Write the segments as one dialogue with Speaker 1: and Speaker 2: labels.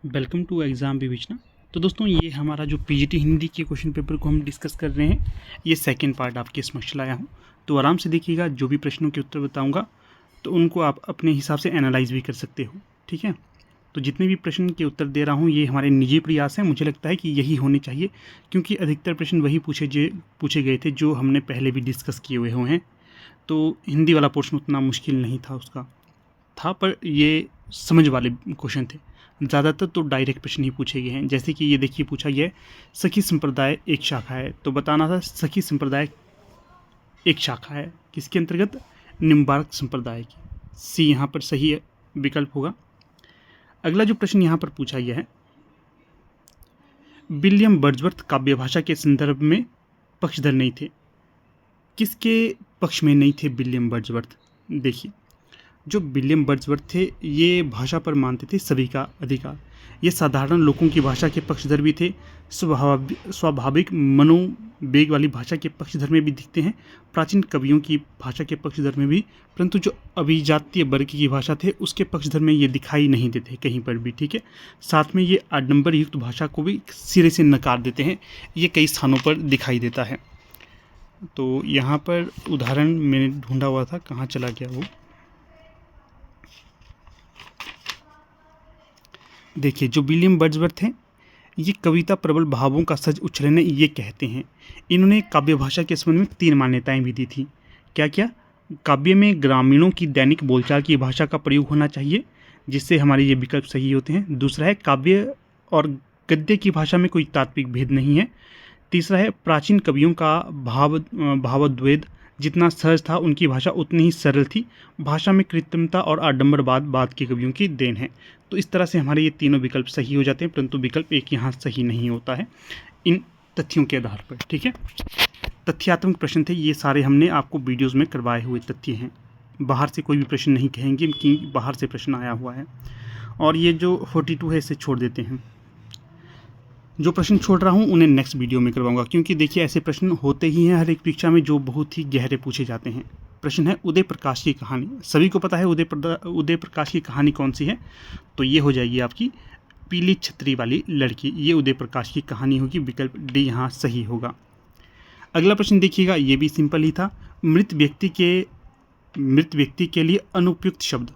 Speaker 1: Welcome to exam विवेचना। तो दोस्तों, ये हमारा जो पीजीटी हिंदी के क्वेश्चन पेपर को हम डिस्कस कर रहे हैं, ये सेकंड पार्ट आपके समक्ष लाया हूँ। तो आराम से देखिएगा, जो भी प्रश्नों के उत्तर बताऊंगा तो उनको आप अपने हिसाब से एनालाइज भी कर सकते हो। ठीक है, तो जितने भी प्रश्न के उत्तर दे रहा हूँ ये हमारे निजी प्रयास हैं। मुझे लगता है कि यही होने चाहिए, क्योंकि अधिकतर प्रश्न वही पूछे गए थे जो हमने पहले भी डिस्कस किए हुए हैं। तो हिंदी वाला पोर्शन उतना मुश्किल नहीं था, उसका था, पर ये समझ वाले क्वेश्चन थे। ज़्यादातर तो डायरेक्ट प्रश्न ही पूछे गए हैं। जैसे कि ये देखिए, पूछा गया है सखी संप्रदाय एक शाखा है, तो बताना था सखी संप्रदाय एक शाखा है किसके अंतर्गत? निम्बार्क संप्रदाय की। सी यहाँ पर सही विकल्प होगा। अगला जो प्रश्न यहाँ पर पूछा गया है, विलियम वर्ड्सवर्थ काव्य भाषा के संदर्भ में पक्षधर नहीं थे। किसके पक्ष में नहीं थे विलियम वर्ड्सवर्थ? देखिए, जो विलियम वर्ड्सवर्थ थे ये भाषा पर मानते थे सभी का अधिकार। ये साधारण लोगों की भाषा के पक्षधर भी थे, स्वाभाविक मनोवेग वाली भाषा के पक्षधर में भी दिखते हैं, प्राचीन कवियों की भाषा के पक्षधर में भी, परंतु जो अभिजातीय वर्ग की भाषा थे उसके पक्षधर में ये दिखाई नहीं देते कहीं पर भी। ठीक है, साथ में ये आडंबर युक्त भाषा को भी सिरे से नकार देते हैं, ये कई स्थानों पर दिखाई देता है। तो यहाँ पर उदाहरण मैंने ढूंढा हुआ था, कहाँ चला गया वो, देखिए, जो विलियम वर्ड्सवर्थ हैं ये कविता प्रबल भावों का सज उछलने ये कहते हैं। इन्होंने काव्य भाषा के संबंध में 3 मान्यताएं भी दी थी। क्या क्या? काव्य में ग्रामीणों की दैनिक बोलचाल की भाषा का प्रयोग होना चाहिए, जिससे हमारे ये विकल्प सही होते हैं। दूसरा है काव्य और गद्य की भाषा में कोई तात्विक भेद नहीं है। तीसरा है प्राचीन कवियों का भावोद्वेग जितना सहज था उनकी भाषा उतनी ही सरल थी। भाषा में कृत्रिमता और आडंबरवाद बाद के कवियों की देन है। तो इस तरह से हमारे ये तीनों विकल्प सही हो जाते हैं, परंतु विकल्प एक यहाँ सही नहीं होता है इन तथ्यों के आधार पर। ठीक है, तथ्यात्मक प्रश्न थे ये सारे, हमने आपको वीडियोस में करवाए हुए तथ्य हैं। बाहर से कोई भी प्रश्न नहीं कहेंगे कि बाहर से प्रश्न आया हुआ है। और ये जो 42 है इसे छोड़ देते हैं। जो प्रश्न छोड़ रहा हूँ उन्हें नेक्स्ट वीडियो में करवाऊंगा, क्योंकि देखिए ऐसे प्रश्न होते ही हैं हर एक परीक्षा में जो बहुत ही गहरे पूछे जाते हैं। प्रश्न है उदय प्रकाश की कहानी। सभी को पता है उदय प्रकाश की कहानी कौन सी है, तो ये हो जाएगी आपकी पीली छतरी वाली लड़की। ये उदय प्रकाश की कहानी होगी, विकल्प डी यहाँ सही होगा। अगला प्रश्न देखिएगा, ये भी सिंपल ही था। मृत व्यक्ति के लिए अनुपयुक्त शब्द।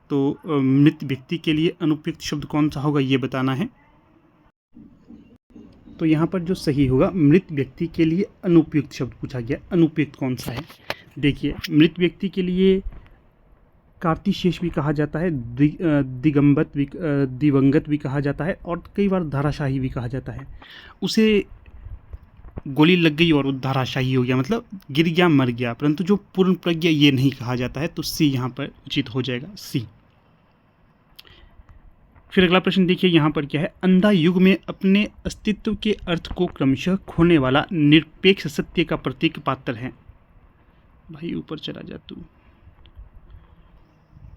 Speaker 1: तो मृत व्यक्ति के लिए अनुपयुक्त शब्द कौन सा होगा ये बताना है। तो यहाँ पर जो सही होगा, मृत व्यक्ति के लिए अनुपयुक्त शब्द पूछा गया। अनुपयुक्त कौन सा है? देखिए, मृत व्यक्ति के लिए कार्तिशेष भी कहा जाता है, दिवंगत भी कहा जाता है, और कई बार धाराशाही भी कहा जाता है। उसे गोली लग गई और वो धाराशाही हो गया, मतलब गिर गया, मर गया, परंतु जो पूर्ण प्रज्ञा ये नहीं कहा जाता है। तो सी यहाँ पर उचित हो जाएगा, सी। फिर अगला प्रश्न देखिए, यहाँ पर क्या है? अंधा युग में अपने अस्तित्व के अर्थ को क्रमशः खोने वाला निरपेक्ष सत्य का प्रतीक पात्र है। भाई ऊपर चला जा तू।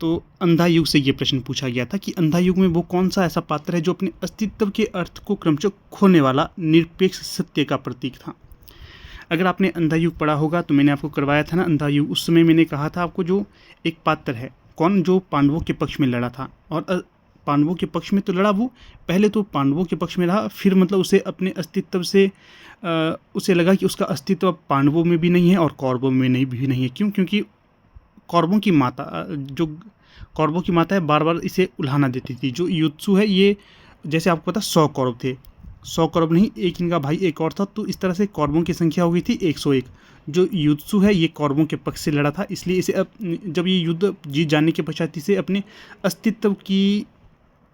Speaker 1: तो अंधा युग से ये प्रश्न पूछा गया था कि अंधा युग में वो कौन सा ऐसा पात्र है जो अपने अस्तित्व के अर्थ को क्रमशः खोने वाला निरपेक्ष सत्य का प्रतीक था। अगर आपने अंधा युग पढ़ा होगा तो मैंने आपको करवाया था ना अंधा युग। उस समय मैंने कहा था आपको, जो एक पात्र है, कौन, जो पांडवों के पक्ष में लड़ा था, और पांडवों के पक्ष में तो लड़ा वो, पहले तो पांडवों के पक्ष में रहा, फिर मतलब उसे अपने अस्तित्व से उसे लगा कि उसका अस्तित्व पांडवों में भी नहीं है और कौरवों में भी नहीं है। क्यों? क्योंकि कौरवों की माता है बार बार इसे उल्हाना देती थी। जो युत्सु है ये, जैसे आपको पता 100 कौरव थे, 100 कौरव नहीं, एक इनका भाई एक और था, तो इस तरह से कौरवों की संख्या हो गई थी 101। जो युत्सु है ये कौरवों के पक्ष से लड़ा था, इसलिए इसे जब ये युद्ध जीत जाने के पश्चात इसे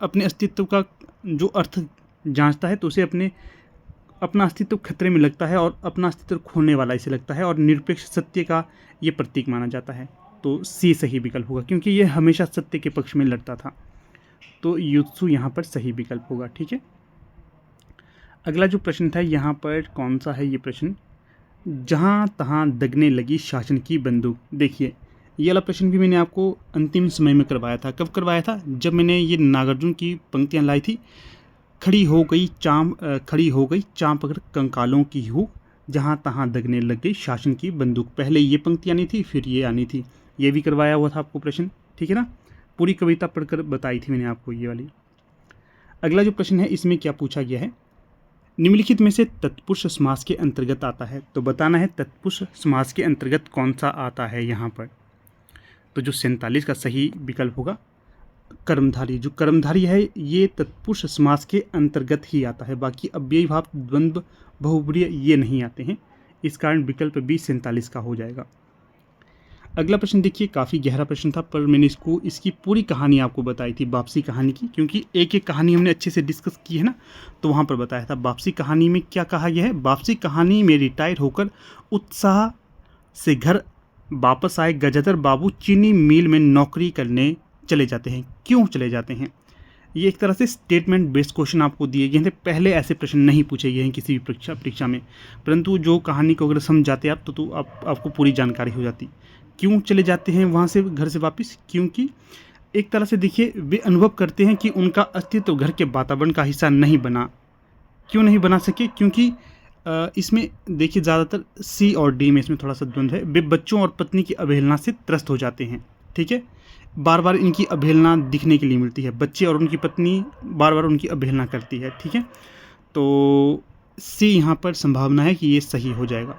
Speaker 1: अपने अस्तित्व का जो अर्थ जांचता है, तो उसे अपना अस्तित्व खतरे में लगता है और अपना अस्तित्व खोने वाला इसे लगता है, और निरपेक्ष सत्य का ये प्रतीक माना जाता है। तो सी सही विकल्प होगा, क्योंकि ये हमेशा सत्य के पक्ष में लड़ता था। तो युत्सु यहाँ पर सही विकल्प होगा। ठीक है, अगला जो प्रश्न था यहाँ पर कौन सा है ये प्रश्न? जहाँ तहाँ दगने लगी शासन की बंदूक। देखिए, ये वाला प्रश्न भी मैंने आपको अंतिम समय में करवाया था। कब करवाया था? जब मैंने ये नागार्जुन की पंक्तियाँ लाई थी। खड़ी हो गई चाम पकड़ कंकालों की हूँ, जहाँ तहाँ दगने लग गई शासन की बंदूक। पहले ये पंक्ति आनी थी, फिर ये आनी थी। ये भी करवाया हुआ था आपको प्रश्न, ठीक है ना। पूरी कविता पढ़कर बताई थी मैंने आपको ये वाली। अगला जो प्रश्न है इसमें क्या पूछा गया है, निम्नलिखित में से तत्पुरुष समास के अंतर्गत आता है, तो बताना है तत्पुरुष समास के अंतर्गत कौन सा आता है यहाँ पर। तो जो 47 का सही विकल्प होगा कर्मधारी। जो कर्मधारी है ये तत्पुरुष समास के अंतर्गत ही आता है, बाकी अव्ययी भाव, द्वंद्व, बहुब्रीहि ये नहीं आते हैं। इस कारण विकल्प बी 47 का हो जाएगा। अगला प्रश्न देखिए, काफ़ी गहरा प्रश्न था पर मैंने इसकी पूरी कहानी आपको बताई थी वापसी कहानी की, क्योंकि एक एक कहानी हमने अच्छे से डिस्कस की है ना, तो वहाँ पर बताया था। वापसी कहानी में क्या कहा गया है, वापसी कहानी में रिटायर होकर उत्साह से घर वापस आए गजाधर बाबू चीनी मिल में नौकरी करने चले जाते हैं। क्यों चले जाते हैं, ये एक तरह से स्टेटमेंट बेस्ड क्वेश्चन आपको दिए गए थे। पहले ऐसे प्रश्न नहीं पूछे गए हैं किसी भी परीक्षा में, परंतु जो कहानी को अगर समझ जाते आप तो आपको पूरी जानकारी हो जाती। क्यों चले जाते हैं वहाँ से घर से वापस, क्योंकि एक तरह से देखिए वे अनुभव करते हैं कि उनका अस्तित्व घर के वातावरण का हिस्सा नहीं बना। क्यों नहीं बना सके, क्योंकि इसमें देखिए ज़्यादातर सी और डी में इसमें थोड़ा सा द्वंद्व है। वे बच्चों और पत्नी की अवहेलना से त्रस्त हो जाते हैं। ठीक है, बार बार इनकी अवहेलना दिखने के लिए मिलती है, बच्चे और उनकी पत्नी बार बार उनकी अवहेलना करती है। ठीक है, तो सी यहाँ पर संभावना है कि ये सही हो जाएगा।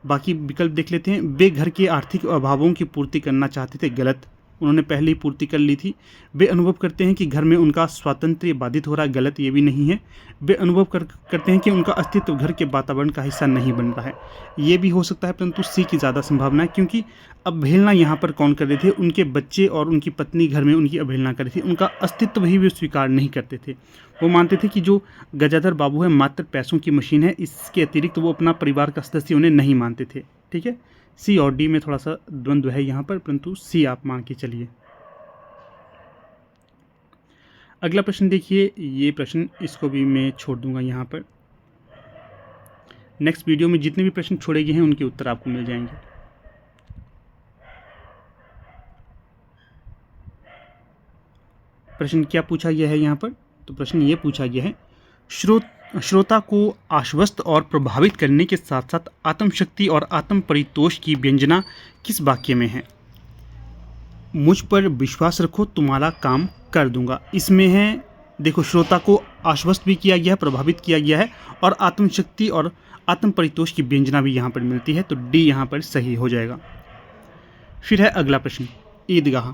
Speaker 1: बाकी विकल्प देख लेते हैं। वे घर के आर्थिक अभावों की पूर्ति करना चाहते थे, गलत, उन्होंने पहले ही पूर्ति कर ली थी। वे अनुभव करते हैं कि घर में उनका स्वातंत्र्य बाधित हो रहा है, गलत, ये भी नहीं है। वे अनुभव करते हैं कि उनका अस्तित्व घर के वातावरण का हिस्सा नहीं बन रहा है, ये भी हो सकता है, परंतु सी की ज़्यादा संभावना है, क्योंकि अवहेलना यहाँ पर कौन कर रहे थे, उनके बच्चे और उनकी पत्नी घर में उनकी अवहेलना कर रही थी। उनका अस्तित्व ही वे स्वीकार नहीं करते थे। वो मानते थे कि जो गजाधर बाबू है मात्र पैसों की मशीन है, इसके अतिरिक्त वो अपना परिवार का सदस्य उन्हें नहीं मानते थे। ठीक है, सी और डी में थोड़ा सा द्वंद्व है यहाँ पर, परंतु सी आप मान के चलिए। अगला प्रश्न देखिए, ये प्रश्न इसको भी मैं छोड़ दूंगा यहाँ पर। नेक्स्ट वीडियो में जितने भी प्रश्न छोड़े गए हैं उनके उत्तर आपको मिल जाएंगे। प्रश्न क्या पूछा गया है यहाँ पर, तो प्रश्न ये पूछा गया है, श्रोता को आश्वस्त और प्रभावित करने के साथ साथ आत्मशक्ति और आत्म परितोष की व्यंजना किस वाक्य में है। मुझ पर विश्वास रखो, तुम्हारा काम कर दूंगा, इसमें है। देखो, श्रोता को आश्वस्त भी किया गया है, प्रभावित किया गया है, और आत्मशक्ति और आत्म परितोष की व्यंजना भी यहाँ पर मिलती है, तो डी यहाँ पर सही हो जाएगा। फिर है अगला प्रश्न, ईदगाह।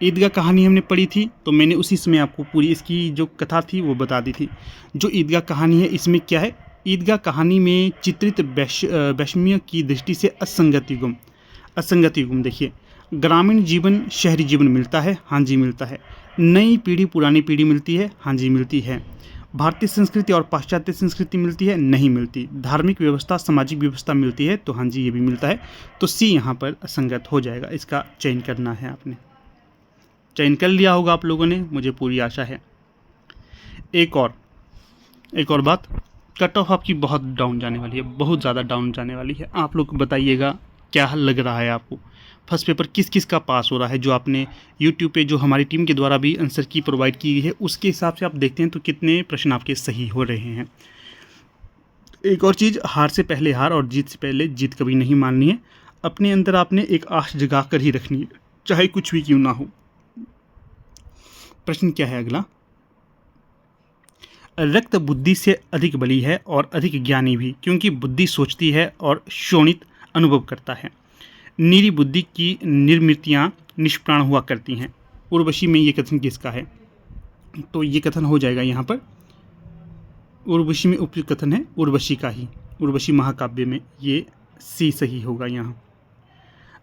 Speaker 1: ईदगाह कहानी हमने पढ़ी थी, तो मैंने उसी समय आपको पूरी इसकी जो कथा थी वो बता दी थी। जो ईदगाह कहानी है इसमें क्या है, ईदगाह कहानी में चित्रित वैषम्य की दृष्टि से असंगति युगम देखिए, ग्रामीण जीवन शहरी जीवन मिलता है, हाँ जी मिलता है। नई पीढ़ी पुरानी पीढ़ी मिलती है, हाँ जी मिलती है। भारतीय संस्कृति और पाश्चात्य संस्कृति मिलती है, नहीं मिलती। धार्मिक व्यवस्था सामाजिक व्यवस्था मिलती है, तो हाँ जी ये भी मिलता है। तो सी यहाँ पर असंगत हो जाएगा, इसका चयन करना है। आपने चयन कर लिया होगा आप लोगों ने, मुझे पूरी आशा है। एक और बात, कट ऑफ आपकी बहुत डाउन जाने वाली है, बहुत ज़्यादा डाउन जाने वाली है। आप लोग बताइएगा क्या लग रहा है आपको, फर्स्ट पेपर किस किस का पास हो रहा है। जो आपने यूट्यूब पे जो हमारी टीम के द्वारा भी आंसर की प्रोवाइड की है उसके हिसाब से आप देखते हैं तो कितने प्रश्न आपके सही हो रहे हैं। एक और चीज़, हार से पहले हार और जीत से पहले जीत कभी नहीं माननी है। अपने अंदर आपने एक आश जगा कर ही रखनी है, चाहे कुछ भी क्यों ना हो। प्रश्न क्या है अगला, रक्त बुद्धि से अधिक बली है और अधिक ज्ञानी भी, क्योंकि बुद्धि सोचती है और शोणित अनुभव करता है। नीरी बुद्धि की निर्मितियाँ निष्प्राण हुआ करती हैं। उर्वशी में ये कथन किसका है, तो ये कथन हो जाएगा यहाँ पर उर्वशी में उपयुक्त कथन है उर्वशी का ही, उर्वशी महाकाव्य में, ये सी सही होगा यहाँ।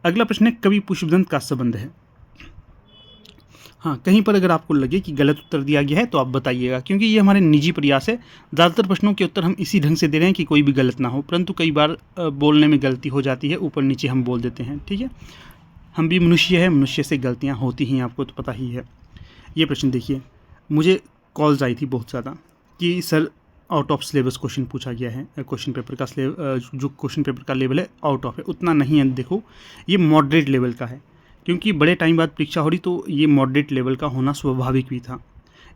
Speaker 1: अगला प्रश्न है, कवि पुष्पदंत का संबंध है। हाँ, कहीं पर अगर आपको लगे कि गलत उत्तर दिया गया है तो आप बताइएगा, क्योंकि ये हमारे निजी प्रयास है। ज़्यादातर प्रश्नों के उत्तर हम इसी ढंग से दे रहे हैं कि कोई भी गलत ना हो, परंतु कई बार बोलने में गलती हो जाती है, ऊपर नीचे हम बोल देते हैं। ठीक है, हम भी मनुष्य है, मनुष्य से गलतियाँ होती ही, आपको तो पता ही है। ये प्रश्न देखिए, मुझे कॉल्स आई थी बहुत ज़्यादा कि sir out of syllabus question पूछा गया है, क्वेश्चन पेपर का जो क्वेश्चन पेपर का लेवल है आउट ऑफ है, उतना नहीं है। देखो ये मॉडरेट लेवल का है, क्योंकि बड़े टाइम बाद परीक्षा हो रही, तो ये मॉडरेट लेवल का होना स्वाभाविक भी था।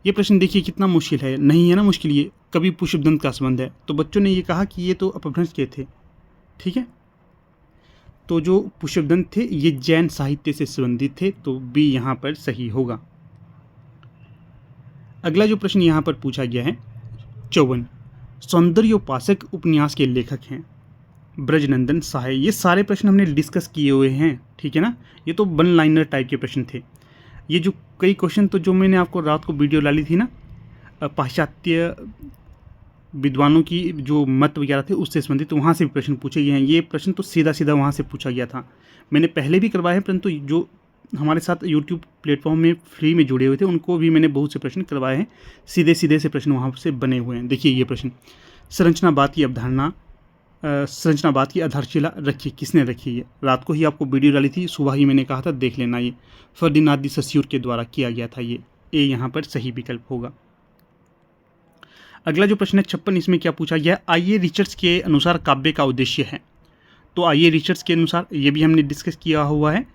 Speaker 1: ये प्रश्न देखिए कितना मुश्किल है, नहीं है ना मुश्किल, ये कवि पुष्पदंत का संबंध है। तो बच्चों ने ये कहा कि ये तो अपभ्रंश के थे। ठीक है, तो जो पुष्पदंत थे ये जैन साहित्य से संबंधित थे, तो बी यहाँ पर सही होगा। अगला जो प्रश्न यहाँ पर पूछा गया है 54, सौंदर्योपासक उपन्यास के लेखक हैं ब्रजनंदन सहाय। ये सारे प्रश्न हमने डिस्कस किए हुए हैं, ठीक है ना। ये तो वन लाइनर टाइप के प्रश्न थे। ये जो कई क्वेश्चन तो जो मैंने आपको रात को वीडियो डाली थी ना, पाश्चात्य विद्वानों की जो मत वगैरह थे उससे संबंधित, तो वहाँ से भी प्रश्न पूछे गए हैं। ये प्रश्न तो सीधा सीधा वहाँ से पूछा गया था। मैंने पहले भी करवाए हैं, परंतु जो हमारे साथ यूट्यूब प्लेटफॉर्म में फ्री में जुड़े हुए थे उनको भी मैंने बहुत से प्रश्न करवाए हैं। सीधे सीधे से प्रश्न वहाँ से बने हुए हैं। देखिए ये प्रश्न, संरचनावाद की अवधारणा, संरचनावाद की आधारशिला रखी, किसने रखी? है रात को ही आपको वीडियो डाली थी, सुबह ही मैंने कहा था देख लेना। ये फर्डिनांड दी सस्यूर के द्वारा किया गया था। ये यहाँ पर सही विकल्प होगा। अगला जो प्रश्न है 56, इसमें क्या पूछा गया है? आइए रिचर्ड्स के अनुसार काव्य का उद्देश्य है। तो आइए रिचर्ड्स के अनुसार, ये भी हमने डिस्कस किया हुआ है,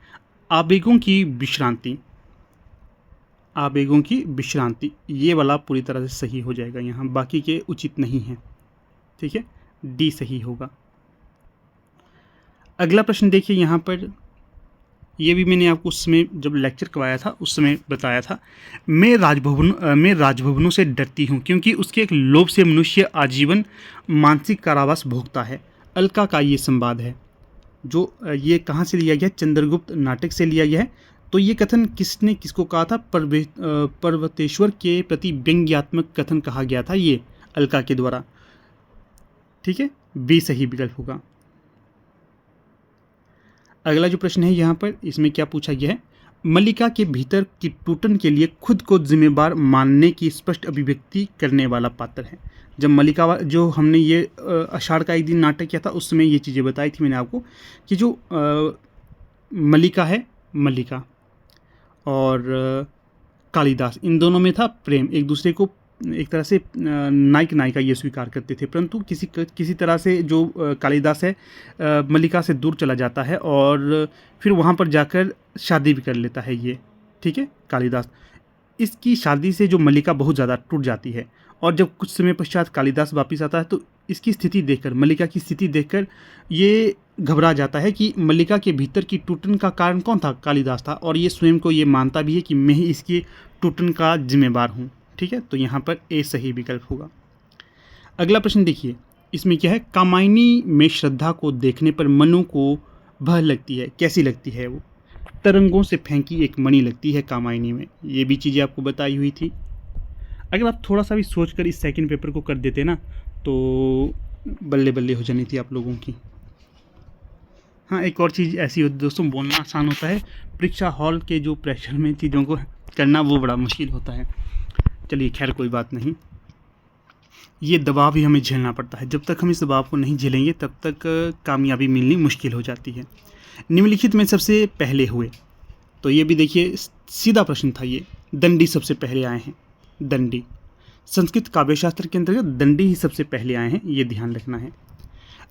Speaker 1: आवेगों की विश्रांति, आवेगों की विश्रांति, ये वाला पूरी तरह से सही हो जाएगा यहाँ, बाकी के उचित नहीं है, ठीक है, डी सही होगा। अगला प्रश्न देखिए यहाँ पर, ये भी मैंने आपको उस समय जब लेक्चर करवाया था उस समय बताया था, मैं राजभवनों से डरती हूँ क्योंकि उसके एक लोभ से मनुष्य आजीवन मानसिक कारावास भोगता है। अलका का ये संवाद है, जो ये कहाँ से लिया गया? चंद्रगुप्त नाटक से लिया गया है। तो ये कथन किसने किसको कहा था? पर्वतेश्वर के प्रति व्यंग्यात्मक कथन कहा गया था, ये अलका के द्वारा, ठीक है, बी सही विकल्प होगा। अगला जो प्रश्न है यहाँ पर, इसमें क्या पूछा गया है? मल्लिका के भीतर की टूटन के लिए खुद को जिम्मेदार मानने की स्पष्ट अभिव्यक्ति करने वाला पात्र है। जब मल्लिका, जो हमने ये आषाढ़ का एक दिन नाटक किया था उस समय ये चीज़ें बताई थी मैंने आपको कि जो मल्लिका है, मल्लिका और कालिदास, इन दोनों में था प्रेम, एक दूसरे को एक तरह से नायक नायिका ये स्वीकार करते थे, परंतु किसी तरह से जो कालिदास है मल्लिका से दूर चला जाता है और फिर वहाँ पर जाकर शादी भी कर लेता है ये, ठीक है, कालिदास। इसकी शादी से जो मल्लिका बहुत ज़्यादा टूट जाती है और जब कुछ समय पश्चात कालिदास वापस आता है तो इसकी स्थिति देखकर, मल्लिका की स्थिति देखकर ये घबरा जाता है कि मल्लिका के भीतर की टूटन का कारण कौन था? कालिदास था, और ये स्वयं को ये मानता भी है कि मैं ही इसकी टूटन का जिम्मेदार हूँ, ठीक है। तो यहाँ पर ए सही विकल्प होगा। अगला प्रश्न देखिए, इसमें क्या है? कामायनी में श्रद्धा को देखने पर मनु को भय लगती है, कैसी लगती है? वो तरंगों से फेंकी एक मणि लगती है कामायनी में। ये भी चीज़ें आपको बताई हुई थी। अगर आप थोड़ा सा भी सोचकर इस सेकंड पेपर को कर देते ना तो बल्ले बल्ले हो जानी थी आप लोगों की। हाँ, एक और चीज़ ऐसी होती है दोस्तों, बोलना आसान होता है, परीक्षा हॉल के जो प्रेशर में चीज़ों को करना वो बड़ा मुश्किल होता है। चलिए खैर कोई बात नहीं, ये दबाव ही हमें झेलना पड़ता है। जब तक हम इस दबाव को नहीं झेलेंगे तब तक कामयाबी मिलनी मुश्किल हो जाती है। निम्नलिखित में सबसे पहले हुए, तो ये भी देखिए सीधा प्रश्न था ये, दंडी सबसे पहले आए हैं, दंडी। संस्कृत काव्यशास्त्र के अंतर्गत दंडी ही सबसे पहले आए हैं, ये ध्यान रखना है।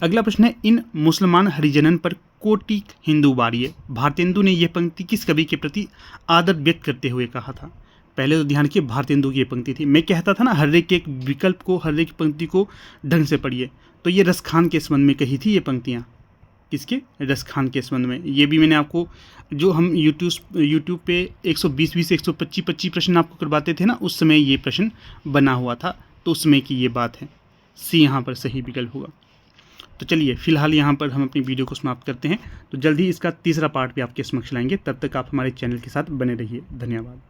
Speaker 1: अगला प्रश्न है, इन मुसलमान हरिजनन पर कोटि हिंदू बारिये, भारतेंदु ने यह पंक्ति किस कवि के प्रति आदर व्यक्त करते हुए कहा था? पहले तो ध्यान रखिए, भारतेंदु की ये पंक्ति थी। मैं कहता था ना हर एक एक विकल्प को, हर एक पंक्ति को ढंग से पढ़िए, तो ये रसखान के संबंध में कही थी ये पंक्तियाँ। किसके? रसखान के संबंध में। ये भी मैंने आपको, जो हम यूट्यूब पे 120 125 प्रश्न आपको करवाते थे ना, उस समय ये प्रश्न बना हुआ था, तो उस समय की ये बात है। सी यहाँ पर सही विकल्प होगा। तो चलिए फिलहाल यहाँ पर हम अपनी वीडियो को समाप्त करते हैं। तो जल्द ही इसका तीसरा पार्ट भी आपके समक्ष लाएंगे। तब तक आप हमारे चैनल के साथ बने रहिए। धन्यवाद।